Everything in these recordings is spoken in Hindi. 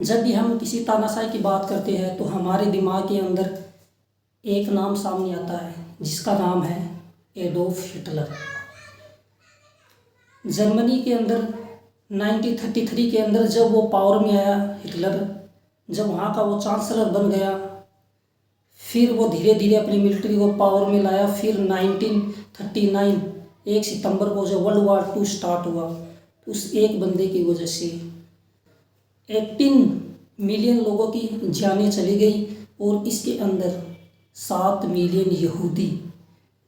जब भी हम किसी तानाशाही की बात करते हैं तो हमारे दिमाग के अंदर एक नाम सामने आता है जिसका नाम है एडोल्फ हिटलर। जर्मनी के अंदर 1933 के अंदर जब वो पावर में आया हिटलर, जब वहाँ का वो चांसलर बन गया, फिर वो धीरे धीरे अपनी मिलिट्री को पावर में लाया। फिर 1939 1 सितंबर को जब वर्ल्ड वॉर 2 स्टार्ट हुआ तो उस एक बंदे की वजह से 18 मिलियन लोगों की जानें चली गई और इसके अंदर 7 मिलियन यहूदी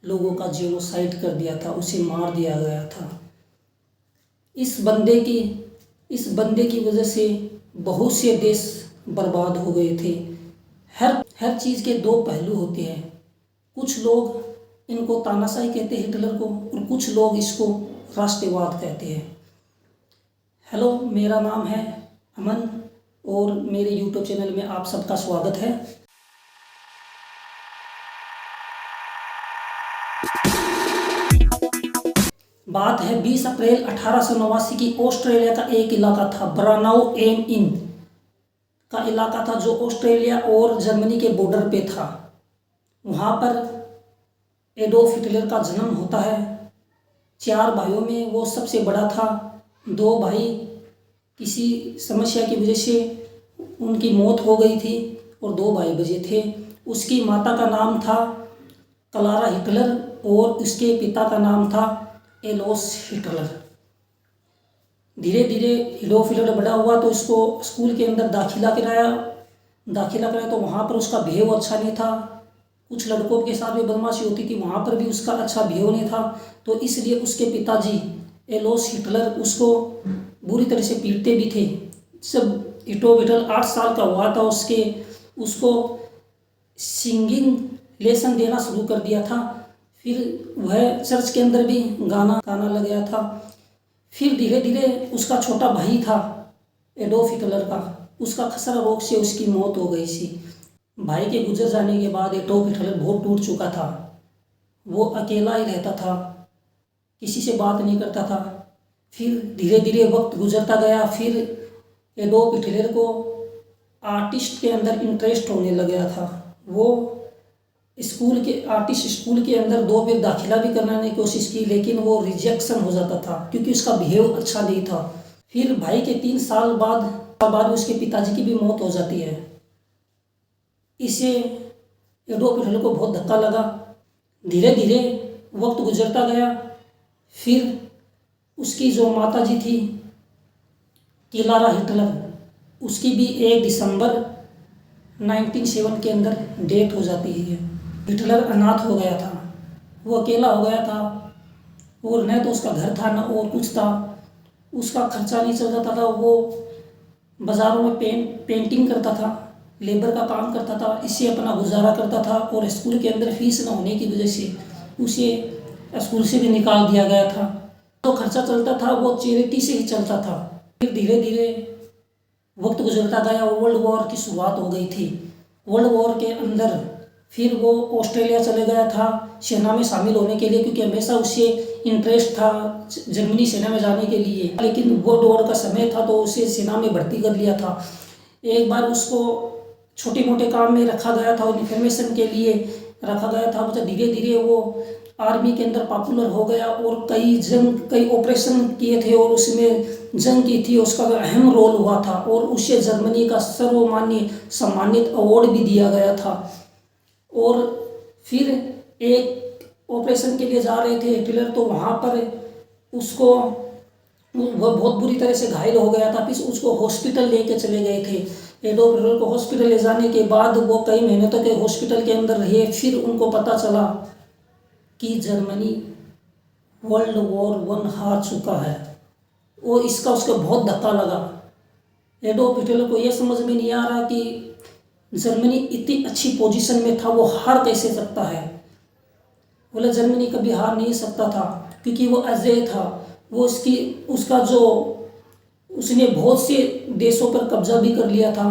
लोगों का जेनोसाइड कर दिया था, उसे मार दिया गया था। इस बंदे की वजह से बहुत से देश बर्बाद हो गए थे। हर चीज़ के दो पहलू होते हैं। कुछ लोग इनको तानाशाही कहते हैं हिटलर को, और कुछ लोग इसको राष्ट्रवाद कहते हैं। हेलो, मेरा नाम है अमन और मेरे यूट्यूब चैनल में आप सबका स्वागत है। बात है 20 अप्रैल 1889 की। ऑस्ट्रेलिया का एक इलाका था ब्रानाउ एम इन का इलाका था जो ऑस्ट्रेलिया और जर्मनी के बॉर्डर पे था। वहाँ पर एडोल्फ हिटलर का जन्म होता है। 4 भाइयों में वो सबसे बड़ा था। 2 भाई किसी समस्या की वजह से उनकी मौत हो गई थी और 2 भाई बचे थे। उसकी माता का नाम था क्लारा हिटलर और उसके पिता का नाम था एलोस हिटलर। धीरे धीरे एडोल्फ हिटलर बड़ा हुआ तो इसको स्कूल के अंदर दाखिला कराया तो वहाँ पर उसका बिहेव अच्छा नहीं था। कुछ लड़कों के साथ भी बदमाशी होती थी, वहाँ पर भी उसका अच्छा बिहेव नहीं था। तो इसलिए उसके पिताजी एलोस हिटलर उसको बुरी तरह से पीटते भी थे। जब एडोल्फ हिटलर 8 साल का हुआ था उसको सिंगिंग लेसन देना शुरू कर दिया था। फिर वह चर्च के अंदर भी गाना लग गया था। फिर धीरे धीरे उसका छोटा भाई था एडोल्फ हिटलर का, उसका खसरा रोग से उसकी मौत हो गई थी। भाई के गुजर जाने के बाद एडोल्फ हिटलर बहुत टूट चुका था। वो अकेला ही रहता था, किसी से बात नहीं करता था। फिर धीरे धीरे वक्त गुजरता गया। फिर एडोल्फ हिटलर को आर्टिस्ट के अंदर इंटरेस्ट होने लग गया था। वो आर्टिस्ट स्कूल के अंदर 2 बार दाखिला भी करने की कोशिश की, लेकिन वो रिजेक्शन हो जाता था क्योंकि उसका बिहेव अच्छा नहीं था। फिर भाई के 3 साल बाद उसके पिताजी की भी मौत हो जाती है। इसे एडोल्फ हिटलर को बहुत धक्का लगा। धीरे धीरे वक्त गुजरता गया। फिर उसकी जो माताजी थी क्लारा हिटलर, उसकी भी 1 दिसंबर 1907 के अंदर डेथ हो जाती है। हिटलर अनाथ हो गया था, वो अकेला हो गया था और न तो उसका घर था न और कुछ था। उसका खर्चा नहीं चल जाता था। वो बाज़ारों में पेंटिंग करता था, लेबर का काम करता था, इससे अपना गुजारा करता था। और स्कूल के अंदर फीस न होने की वजह से उसे स्कूल से भी निकाल दिया गया था। तो खर्चा चलता था वो चैरिटी से ही चलता था। फिर धीरे धीरे वक्त गुजरता गया और वर्ल्ड वॉर की शुरुआत हो गई थी। वर्ल्ड वॉर के अंदर फिर वो ऑस्ट्रेलिया चले गया था सेना में शामिल होने के लिए, क्योंकि हमेशा उसे इंटरेस्ट था जर्मनी सेना में जाने के लिए। लेकिन वर्ल्ड वॉर का समय था तो उसे सेना में भर्ती कर लिया था। एक बार उसको छोटे मोटे काम में रखा गया था और इन्फॉर्मेशन के लिए रखा गया था। मतलब धीरे धीरे वो आर्मी के अंदर पॉपुलर हो गया और कई ऑपरेशन किए थे और उसमें जंग की थी। उसका अहम रोल हुआ था और उसे जर्मनी का सर्वमान्य सम्मानित अवार्ड भी दिया गया था। और फिर एक ऑपरेशन के लिए जा रहे थे हिटलर, तो वहाँ पर वह बहुत बुरी तरह से घायल हो गया था। फिर उसको हॉस्पिटल लेके चले गए थे। एडोल्फ हिटलर को हॉस्पिटल ले जाने के बाद वो कई महीनों तक हॉस्पिटल के अंदर रहे। फिर उनको पता चला कि जर्मनी वर्ल्ड वॉर 1 हार चुका है और इसका उसको बहुत धक्का लगा। एडोल्फ हिटलर को यह समझ में नहीं आ रहा कि जर्मनी इतनी अच्छी पोजीशन में था, वो हार कैसे सकता है। बोला जर्मनी कभी हार नहीं सकता था क्योंकि वो अजेय था। वो उसने बहुत से देशों पर कब्जा भी कर लिया था।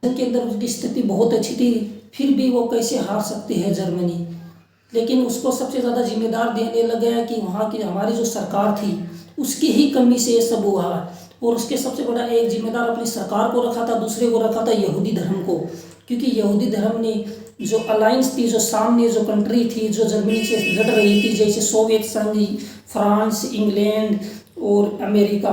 उनके अंदर उसकी स्थिति बहुत अच्छी थी, फिर भी वो कैसे हार सकती है जर्मनी। लेकिन उसको सबसे ज़्यादा जिम्मेदार देने लग गया कि वहाँ की हमारी जो सरकार थी उसकी ही कमी से ये सब हुआ। और उसके सबसे बड़ा एक जिम्मेदार अपनी सरकार को रखा था, दूसरे को रखा था यहूदी धर्म को, क्योंकि यहूदी धर्म ने जो अलायंस थी, जो सामने जो कंट्री थी जो जर्मनी से लड़ रही थी, जैसे सोवियत संघ, फ्रांस, इंग्लैंड और अमेरिका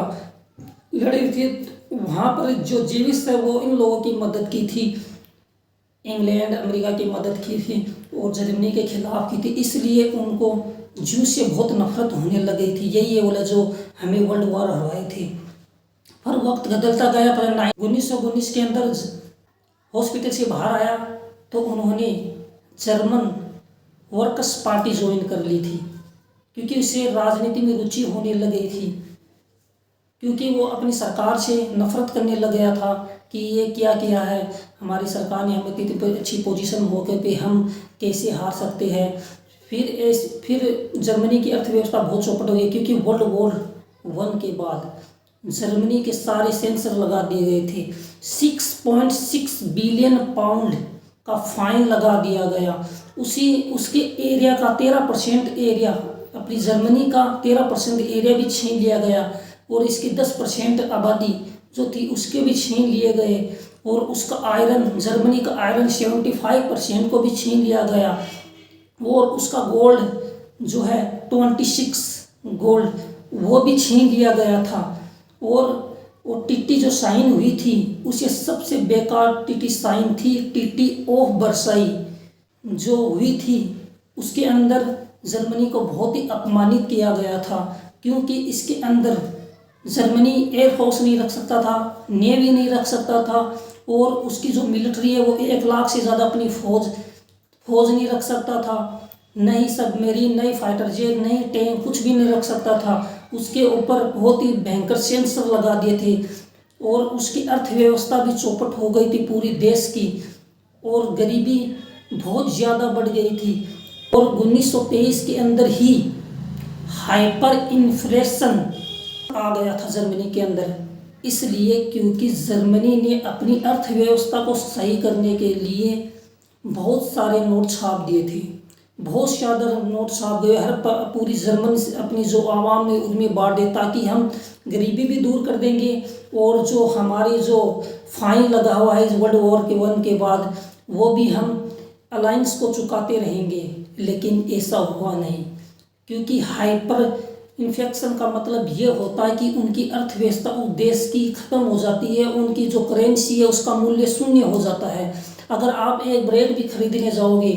लड़ रही थी, वहाँ पर जो जीविस है वो इन लोगों की मदद की थी, इंग्लैंड अमेरिका की मदद की थी और जर्मनी के खिलाफ की थी, इसलिए उनको जू से बहुत नफरत होने लगी थी। यही ये बोला जो हमें वर्ल्ड वॉर हरवाए थे। पर वक्त बदलता गया, पर 1919 के अंदर हॉस्पिटल से बाहर आया तो उन्होंने जर्मन वर्कर्स पार्टी ज्वाइन कर ली थी, क्योंकि उसे राजनीति में रुचि होने लगी थी, क्योंकि वो अपनी सरकार से नफरत करने लग गया था कि ये क्या किया है, हमारी सरकार ने हमें इतनी अच्छी पोजीशन होकर पे हम कैसे हार सकते हैं। फिर जर्मनी की अर्थव्यवस्था बहुत चौपट हो गई, क्योंकि वर्ल्ड वॉर 1 के बाद जर्मनी के सारे सेंसर लगा दिए गए थे। 6.6 बिलियन पाउंड का फाइन लगा दिया गया। उसके एरिया का 13% एरिया, अपनी जर्मनी का 13% एरिया भी छीन लिया गया, और इसकी 10% आबादी जो थी उसके भी छीन लिए गए, और उसका आयरन, जर्मनी का आयरन 75% को भी छीन लिया गया, और उसका गोल्ड जो है 26 गोल्ड वो भी छीन लिया गया था। और वो टीटी जो साइन हुई थी उसे सबसे बेकार टीटी साइन थी, टीटी ऑफ वर्साई जो हुई थी, उसके अंदर जर्मनी को बहुत ही अपमानित किया गया था, क्योंकि इसके अंदर जर्मनी एयरफोर्स नहीं रख सकता था, नेवी नहीं रख सकता था, और उसकी जो मिलिट्री है वो 1 लाख से ज़्यादा अपनी फौज नहीं रख सकता था, नहीं सबमरीन, नहीं फाइटर जेट, नहीं टैंक, कुछ भी नहीं रख सकता था। उसके ऊपर बहुत ही भयंकर सेंसर लगा दिए थे, और उसकी अर्थव्यवस्था भी चौपट हो गई थी पूरी देश की, और गरीबी बहुत ज़्यादा बढ़ गई थी, और 1923 के अंदर ही हाइपर इन्फ्लेशन आ गया था जर्मनी के अंदर। इसलिए क्योंकि जर्मनी ने अपनी अर्थव्यवस्था को सही करने के लिए बहुत सारे नोट छाप दिए थे, बहुत ज़्यादा नोट छाप गए, हर पूरी जर्मनी से अपनी जो आवाम में उनमें बांट दे, ताकि हम गरीबी भी दूर कर देंगे, और जो हमारी जो फाइन लगा हुआ है वर्ल्ड वॉर के 1 के बाद वो भी हम अलायंस को चुकाते रहेंगे। लेकिन ऐसा हुआ नहीं, क्योंकि हाइपर इन्फ्लेशन का मतलब ये होता है कि उनकी अर्थव्यवस्था उस देश की ख़त्म हो जाती है, उनकी जो करेंसी है उसका मूल्य शून्य हो जाता है। अगर आप एक ब्रेड भी खरीदने जाओगे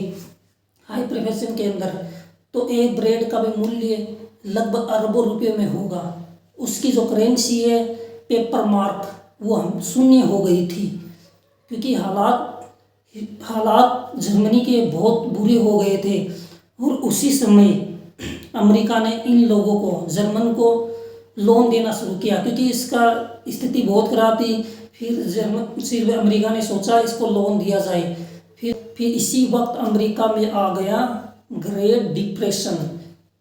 हाइपर इन्फ्लेशन के अंदर, तो एक ब्रेड का भी मूल्य लगभग अरबों रुपये में होगा। उसकी जो करेंसी है पेपर मार्क वो हम शून्य हो गई थी, क्योंकि हालात जर्मनी के बहुत बुरे हो गए थे। और उसी समय अमेरिका ने इन लोगों को, जर्मन को लोन देना शुरू किया, क्योंकि इसका स्थिति बहुत खराब थी। फिर अमेरिका ने सोचा इसको लोन दिया जाए। फिर इसी वक्त अमेरिका में आ गया ग्रेट डिप्रेशन।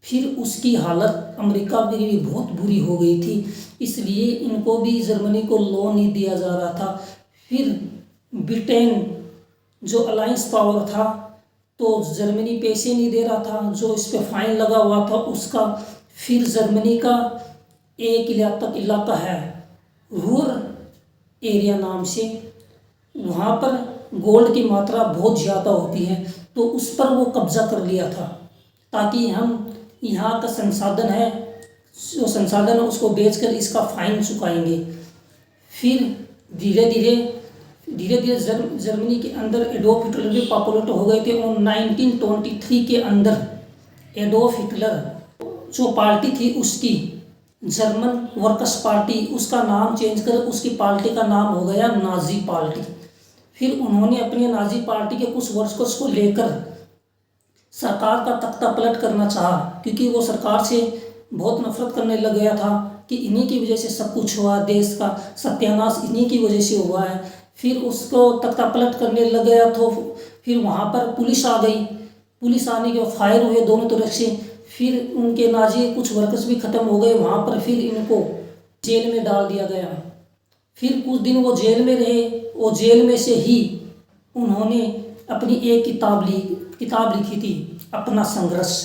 फिर उसकी हालत अमेरिका में भी बहुत बुरी हो गई थी, इसलिए इनको भी जर्मनी को लोन नहीं दिया जा रहा था। फिर ब्रिटेन जो अलायंस पावर था, तो जर्मनी पैसे नहीं दे रहा था, जो इस पर फाइन लगा हुआ था उसका। फिर जर्मनी का एक इलाका है रूर एरिया नाम से, वहाँ पर गोल्ड की मात्रा बहुत ज़्यादा होती है, तो उस पर वो कब्जा कर लिया था, ताकि हम यहाँ का संसाधन है, जो संसाधन है उसको बेचकर इसका फाइन चुकाएंगे। फिर धीरे धीरे जर्मनी के अंदर एडोल्फ हिटलर भी पॉपुलर हो गए थे, और 1923 के अंदर एडोल्फ हिटलर जो पार्टी थी उसकी जर्मन वर्कर्स पार्टी, उसका नाम चेंज कर उसकी पार्टी का नाम हो गया नाजी पार्टी। फिर उन्होंने अपनी नाजी पार्टी के कुछ वर्कर्स को लेकर सरकार का तख्ता पलट करना चाहा, क्योंकि वो सरकार से बहुत नफरत करने लग गया था कि इन्हीं की वजह से सब कुछ हुआ, देश का सत्यानाश इन्हीं की वजह से हुआ है। फिर उसको तख्ता पलट करने लग गया, तो फिर वहाँ पर पुलिस आ गई। पुलिस आने के बाद फायर हुए दोनों तरफ से। फिर उनके नाजी कुछ वर्कर्स भी ख़त्म हो गए वहाँ पर। फिर इनको जेल में डाल दिया गया। फिर कुछ दिन वो जेल में रहे, वो जेल में से ही उन्होंने अपनी एक किताब लिखी थी, अपना संघर्ष।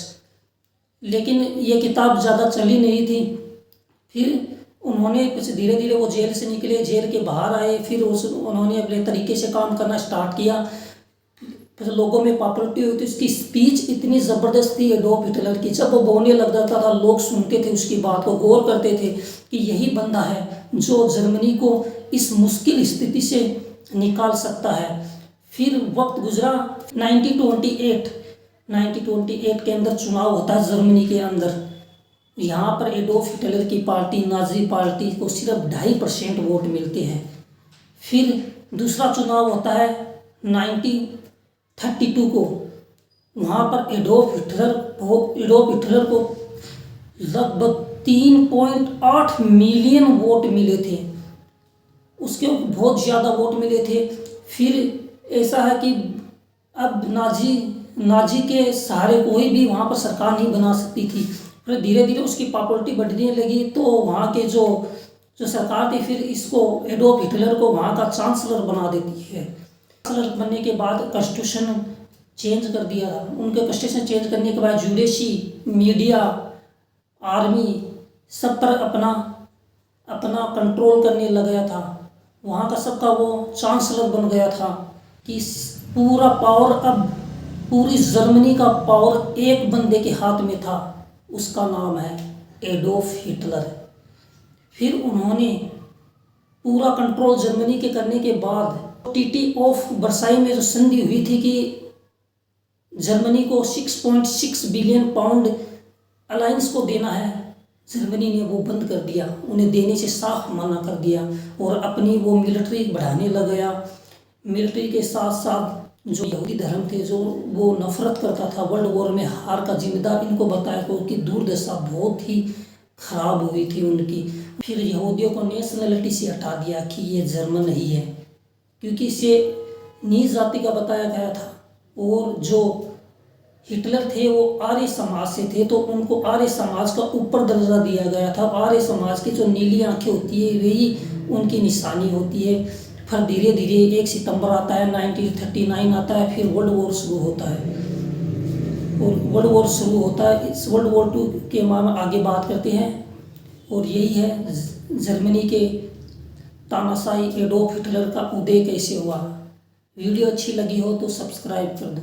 लेकिन ये किताब ज़्यादा चली नहीं थी। फिर उन्होंने धीरे धीरे वो जेल से निकले, जेल के बाहर आए, फिर उन्होंने अपने तरीके से काम करना स्टार्ट किया, फिर लोगों में पॉपुलरिटी हुई। तो उसकी स्पीच इतनी ज़बरदस्त थी एडोल्फ हिटलर की, जब वो बोलने लग जाता था लोग सुनते थे, उसकी बात को गौर करते थे कि यही बंदा है जो जर्मनी को इस मुश्किल स्थिति से निकाल सकता है। फिर वक्त गुजरा 1928 के अंदर चुनाव होता है जर्मनी के अंदर। यहाँ पर एडोल्फ हिटलर की पार्टी, नाजी पार्टी को सिर्फ 2.5% वोट मिलते हैं। फिर दूसरा चुनाव होता है 1932 को, वहाँ पर एडोल्फ हिटलर को लगभग 3.8 मिलियन वोट मिले थे, उसके बहुत ज़्यादा वोट मिले थे। फिर ऐसा है कि अब नाजी के सहारे कोई भी वहाँ पर सरकार नहीं बना सकती थी। फिर धीरे धीरे उसकी पॉपुलरिटी बढ़ने लगी, तो वहाँ के जो सरकार थी फिर इसको एडोल्फ हिटलर को वहाँ का चांसलर बना देती है। चांसलर बनने के बाद कॉन्स्टिट्यूशन चेंज कर दिया। उनके कॉन्स्टिट्यूशन चेंज करने के बाद जुडिशरी, मीडिया, आर्मी सब पर अपना कंट्रोल करने लग गया था। वहाँ का सबका वो चांसलर बन गया था कि पूरा पावर, अब पूरी जर्मनी का पावर एक बंदे के हाथ में था, उसका नाम है एडोल्फ हिटलर। फिर उन्होंने पूरा कंट्रोल जर्मनी के करने के बाद ट्रीटी ऑफ वर्साई में जो संधि हुई थी कि जर्मनी को 6.6 बिलियन पाउंड अलायंस को देना है, जर्मनी ने वो बंद कर दिया, उन्हें देने से साफ मना कर दिया और अपनी वो मिलिट्री बढ़ाने लग गया। मिलिट्री के साथ साथ जो यहूदी धर्म थे, जो वो नफरत करता था, वर्ल्ड वॉर में हार का जिम्मेदार इनको बताया कि उनकी दुर्दशा बहुत ही खराब हुई थी उनकी। फिर यहूदियों को नेशनलिटी से हटा दिया कि ये जर्मन नहीं है, क्योंकि इसे नीच जाति का बताया गया था। और जो हिटलर थे वो आर्य समाज से थे, तो उनको आर्य समाज का ऊपर दर्जा दिया गया था। आर्य समाज की जो नीली आंखें होती है वही उनकी निशानी होती है। फिर धीरे धीरे 1 सितंबर आता है, 1939 आता है, फिर वर्ल्ड वॉर शुरू होता है। और वर्ल्ड वॉर शुरू होता है, इस वर्ल्ड वॉर 2 के बारे में आगे बात करते हैं। और यही है जर्मनी के तानाशाही एडोल्फ हिटलर का उदय कैसे हुआ। वीडियो अच्छी लगी हो तो सब्सक्राइब कर दो।